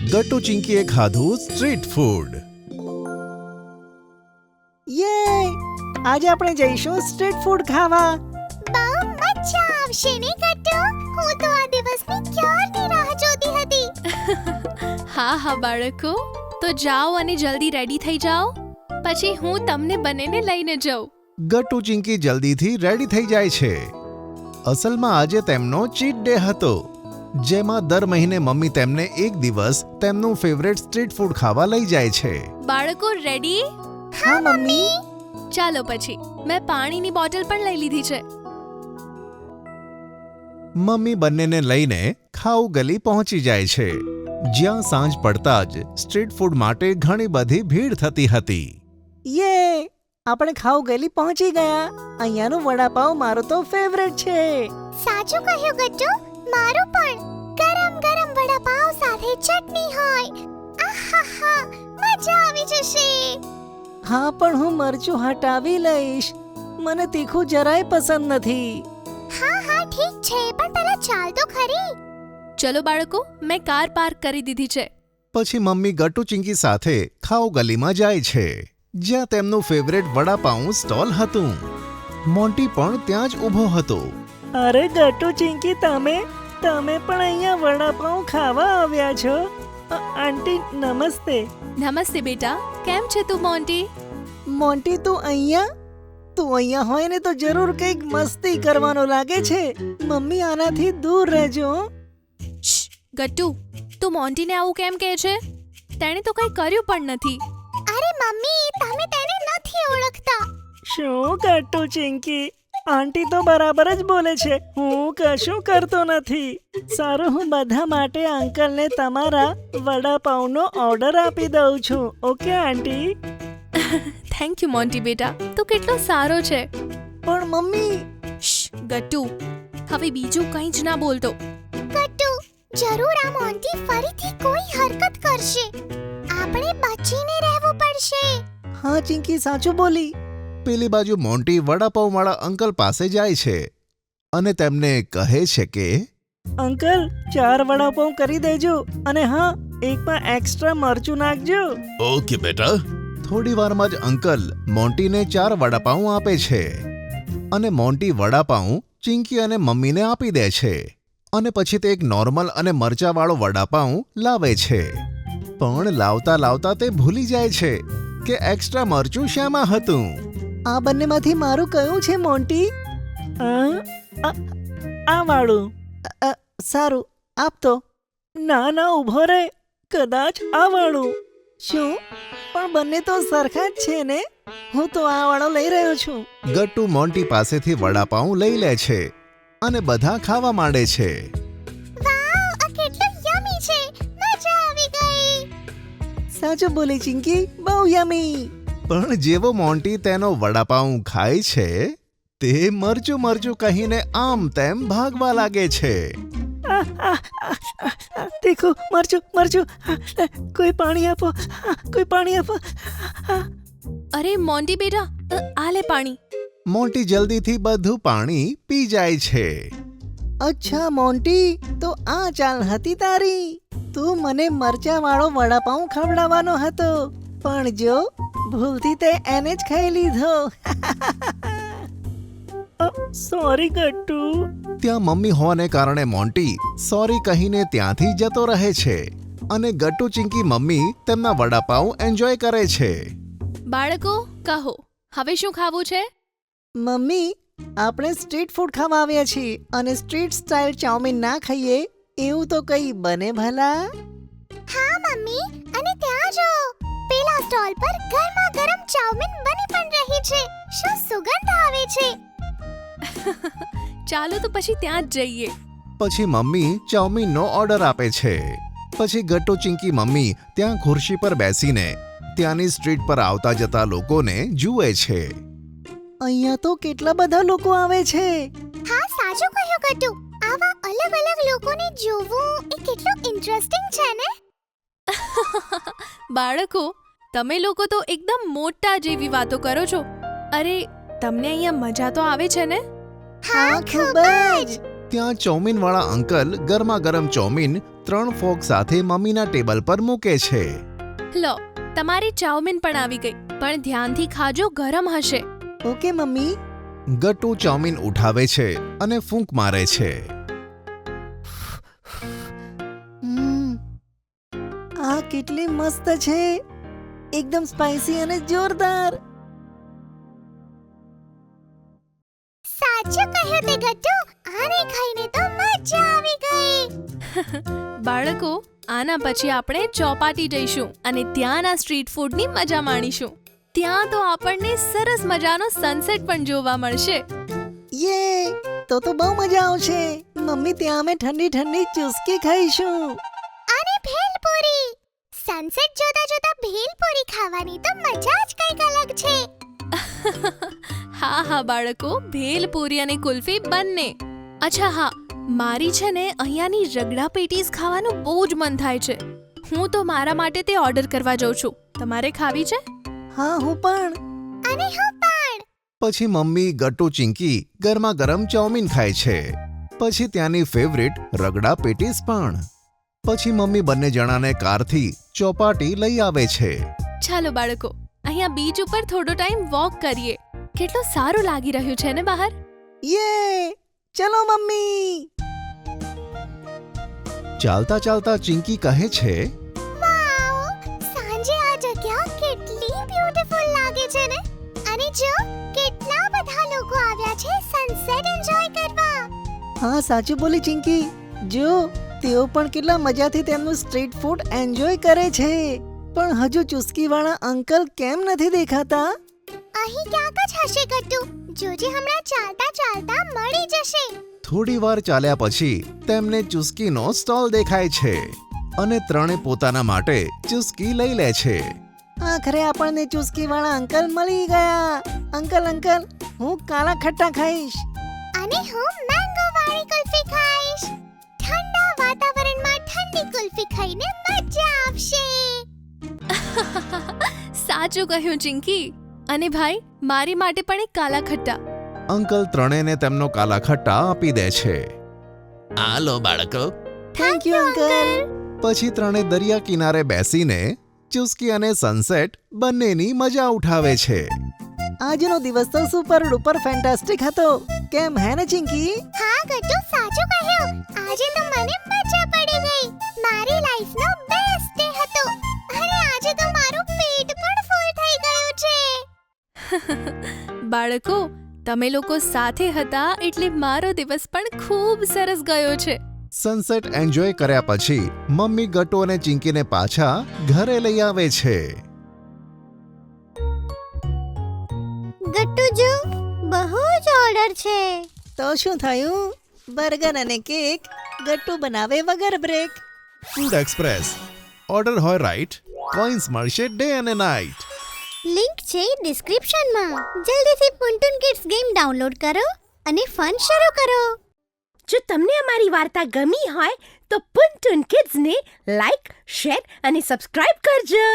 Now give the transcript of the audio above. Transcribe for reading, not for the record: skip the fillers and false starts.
ગટ્ટુ ચિંકીએ ખાધું street food. યે! આજે આપણે જઈશું સ્ટ્રીટ ફૂડ ખાવા. બહુ મજા આવશે ને ગટ્ટુ? હું તો આ દિવસની ક્યારની રાહ જોતી હતી. હા બાળકો, તો જાઓ અને જલ્દી રેડી થઈ જાઓ, પછી હું તમને બંનેને લઈને જાઉં. ગટ્ટુ ચિંકી જલ્દીથી રેડી થઈ જાય છે. અસલમાં આજે તેમનો ચીટ ડે હતો, જેમાં દર મહિને મમ્મી તેમને એક દિવસ તેમનું ફેવરેટ સ્ટ્રીટ ફૂડ ખાવા લઈ જાય છે. બાળકો રેડી? હા મમ્મી. ચાલો પછી મેં પાણીની બોટલ પણ લઈ લીધી છે. મમ્મી બંનેને લઈને ખાઉ ગલી પહોંચી જાય છે, જ્યાં સાંજ પડતા જ સ્ટ્રીટ ફૂડ માટે ઘણી બધી ભીડ થતી હતી. યે! આપણે ખાઉ ગલી પહોંચી ગયા. અહીંયાનું વડાપાઉં મારું તો ફેવરેટ છે. સાચું કહ્યું ગટ્ટુ, મારું પણ. ગરમ ગરમ વડાપાવ સાથે ચટણી હોય. આહાહા, મજા આવી જશે. હા, પણ હું મરચું હટાવી લઈશ. મને તીખું જરાય પસંદ નથી. હા ઠીક છે, પણ પહેલા ચાલ તો ખરી. ચલો બાળકો, મેં કાર પાર્ક કરી દીધી છે. પછી મમ્મી ગટ્ટુ ચિંકી સાથે ખાઉ ગલીમાં જાય છે, જ્યાં તેમનું ફેવરેટ વડાપાઉં સ્ટોલ હતું. મોન્ટી પણ ત્યાં જ ઊભો હતો. અરે ગટ્ટુ ચિંકી, તમે પણ અહીંયા વડાપાઉં ખાવા આવ્યા છો? આંટી નમસ્તે. નમસ્તે બેટા, કેમ છે તું મોન્ટી? મોન્ટી, તું અહીંયા હોય ને તો જરૂર કંઈક મસ્તી કરવાનો લાગે છે. મમ્મી, આનાથી દૂર રહેજો. ગટ્ટુ, તું મોન્ટીને આવું કેમ કહે છે? તેણે તો કંઈ કર્યું પણ નથી. અરે મમ્મી, તમે તેને નથી ઓળખતા. શું ગટ્ટુ ચિંકી? આંટી તો બરાબર જ બોલે છે. હું કશું કરતો નથી. સારું, હું બધા માટે અંકલને તમારા વડાપાઉંનો ઓર્ડર આપી દઉં છું. Okay aunty? Thank you Monty બેટા, તું કેટલો સારો છે. પણ મમ્મી... ગટ્ટુ, હવે બીજું કંઈ જ ના બોલતો. ગટ્ટુ, જરૂર આ મોન્ટી ફરીથી કોઈ હરકત કરશે. આપણે બચીને રહેવું પડશે. હા ચિંકી, સાચું બોલી. પેલી બાજુ મોન્ટી વડાપાઉંવાળા અંકલ પાસે જાય છે અને તેમને કહે છે કે, અંકલ, 4 વડાપાઉં કરી દેજો, અને હા, એકમાં એક્સ્ટ્રા મરચું નાખજો. ઓકે બેટા. થોડી વારમાં જ અંકલ મોન્ટીને 4 વડાપાઉં આપે છે, અને મોન્ટી વડાપાઉં ચિંકી અને મમ્મીને આપી દે છે, અને પછી તે એક નોર્મલ અને મરચાવાળો વડાપાઉં લાવે છે. પણ લાવતા લાવતા તે ભૂલી જાય છે કે એક્સ્ટ્રા મરચું શામાં હતું. આ બંનેમાંથી મારું કયું છે મોન્ટી? આ વાળું. સારું, આપ તો. ના, ઊભો રહે. કદાચ આ વાળું. શું? પણ બંને તો સરખા જ છે ને? હું તો આ વાળો લઈ રહ્યો છું. ગટ્ટુ મોન્ટી પાસેથી વડાપાઉં લઈ લે છે અને બધા ખાવા માંડે છે. વાવ, આ કેટલું યમી છે. મજા આવી ગઈ. સાચું બોલી ચિંકી, બહુ યમી. પણ જેવો મોન્ટી તેનો વડાપાઉં ખાય છે, તે મરચું કહીને આમ તેમ ભાગવા લાગે છે. તીખું મરચું. કોઈ પાણી આપો. અરે મોન્ટી બેટા, આ લે પાણી. મોન્ટી જલ્દીથી બધું પાણી પી જાય છે. અચ્છા મોન્ટી, તો આ ચાલ હતી તારી. તું મને મરચાવાળો વડાપાઉં ખવડાવવાનો હતો, પણ જો ભૂલથી તે એને જ ખાઈ લીધો. સોરી ગટ્ટુ. ત્યાં મમ્મી હોવાને કારણે મોન્ટી સોરી કહીને ત્યાંથી જતો રહે છે, અને ગટ્ટુ ચિંકી મમ્મી તેમના વડાપાઉં એન્જોય કરે છે. બાળકો, કહો હવે શું ખાવું છે? મમ્મી, આપણે સ્ટ્રીટ ફૂડ ખાવા આવ્યા છીએ, અને સ્ટ્રીટ સ્ટાઇલ ચાઉમીન ના ખાઈએ એવું તો કઈ બને ભલા? હા મમ્મી, અને ત્યાં જો પેલા સ્ટોલ પર ગરમા ગરમ ચાઉમીન બની પણ રહી છે. શું સુગંધ આવે છે. ચાલો તો પછી ત્યાં જ જઈએ. પછી મમ્મી ચાઉમીનનો ઓર્ડર આપે છે. પછી ગટ્ટુ ચિંકી મમ્મી ત્યાં ખુરશી પર બેસીને ત્યાંની સ્ટ્રીટ પર આવતા જતા લોકોને જુએ છે. અહીંયા તો કેટલા બધા લોકો આવે છે. હા, સાચું કહ્યું ગટ્ટુ. આવા અલગ અલગ લોકોને જોવું એ કેટલું ઇન્ટરેસ્ટિંગ છે ને. બાળકો, તમે લોકો તો એકદમ મોટા જેવી વાતો કરો છો. અરે, તમને અહીંયા મજા તો આવે છે ને? હા, ખૂબ જ. ત્યાં ચોમીનવાળા અંકલ ગરમા ગરમ ચોમીન 3 ફોક સાથે મમ્મીના ટેબલ પર મૂકે છે. લો તમારી ચાઉમીન પણ આવી ગઈ, પણ ધ્યાનથી ખાજો, ગરમ હશે. Okay mummy. ગટ્ટુ ચોમીન ઉઠાવે છે અને ફૂંક મારે છે. આ કેટલી મસ્ત છે, એકદમ સ્પાઇસી અને જોરદાર. સાચું કહ્યું તે ગટ્ટુ, આને ખાઈને તો મજા આવી ગઈ. બાળકો, આના પછી આપણે ચોપાટી જઈશું અને ત્યાંના સ્ટ્રીટ ફૂડની મજા માણીશું. ત્યાં તો આપણને સરસ મજાનો સનસેટ પણ જોવા મળશે. યે, તો બહુ મજા આવશે. મમ્મી, ત્યાં અમે ઠંડી ઠંડી ચુસ્કી ખાઈશું. અને ભેલપુરી. સનસેટ જોતા જોતા ભેલપુરી ખાવાની તો મજા જ કંઈક અલગ છે. હા હા બાળકો, ભેલપુરી અને કુલ્ફી બંને. અચ્છા હા, મારી છે ને અહીંયાની રગડા પેટીસ ખાવાનું બહુ જ મન થાય છે. હું તો મારા માટે તે ઓર્ડર કરવા જાઉં છું. તમારે ખાવી છે? હા, હું પણ. અને હું પણ. પછી મમ્મી ગટ્ટુ ચિંકી ગરમા ગરમ ચોમીન ખાય છે. પછી ત્યાંની ફેવરિટ રગડા પેટીસ પણ. પછી મમ્મી બંને જણાને કારથી ચોપાટી લઈ આવે છે. ચાલો બાળકો, અહીંયા બીચ ઉપર થોડો ટાઈમ વોક કરીએ. કેટલું સારું લાગી રહ્યું છે ને બહાર. યે, ચલો મમ્મી. ચાલતા ચાલતા ચિંકી કહે છે, વાવ, સાંજે આ જગ્યા કેટલી બ્યુટીફુલ લાગે છે ને. અને જો કેટલા બધા લોકો આવ્યા છે સનસેટ એન્જોય કરવા. હા, સાચું બોલી ચિંકી. જો તેઓ પણ કેટલા મજાથી તેમનું સ્ટ્રીટ ફૂડ એન્જોય કરે છે. પણ હજુ ચુસ્કીવાળા અંકલ કેમ નથી દેખાતા? અહીં ક્યાંક જ હશે ગટ્ટુ. જોજે હમણાં ચાલતા ચાલતા મળી જશે. થોડી વાર ચાલ્યા પછી તેમને ચુસ્કીનો સ્ટોલ દેખાય છે અને ત્રણે પોતાના માટે ચુસ્કી લઈ લે છે. આખરે આપણને ચુસ્કીવાળા અંકલ મળી ગયા. અંકલ, હું કાલા ખટ્ટા ખાઈશ. અને હું મેંગો વાળી કુલ્ફી ખાઈશ. ઠંડા વાતાવરણમાં ઠંડી કુલ્ફી ખાઈને મજા આવશે. સાચું કહ્યું ચિંકી. અને ભાઈ, મારી માટે પણ એક કાલા ખટ્ટા. અંકલ ત્રણેયને તેમનો કાલા ખટ્ટા આપી દે છે. આ લો બાળકો. Thank you uncle. પછી ત્રણે દરિયા કિનારે બેસીને ચુસ્કી અને સનસેટ બંનેની મજા ઉઠાવે છે. આજનો દિવસ તો સુપર ડુપર ફેન્ટાસ્ટિક હતો. કેમ, હે ને ચિંકી? હા ગટ્ટુ, સાચું કહ્યું. આજે તો મને મજા પડી ગઈ. મારી લાઈફનો બેસ્ટ ડે હતો. અને આજે તો મારું પેટ પણ ફૂલ થઈ ગયું છે. બાળકો, તમે લોકો સાથે હતા એટલે મારો દિવસ પણ ખૂબ સરસ ગયો છે. સનસેટ એન્જોય કર્યા પછી મમ્મી ગટ્ટુ અને ચિંકીને પાછા ઘરે લઈ આવે છે. ગટ્ટુ જો, બહુ જ ઓર્ડર છે. તો શું થયું? બર્ગર અને કેક ગટ્ટુ બનાવે વગર બ્રેક. Food express. ઓર્ડર હોય રાઈટ, કોઈન્સ મળશે ડે અને નાઇટ. લિંક છે ડિસ્ક્રિપ્શનમાં. જલ્દીથી પુન્ટુન કિડ્સ ગેમ ડાઉનલોડ કરો અને ફન શરૂ કરો. જો તમને અમારી વાર્તા ગમી હોય તો પુન્ટુન કિડ્સને લાઈક, શેર અને સબસ્ક્રાઇબ કરજો.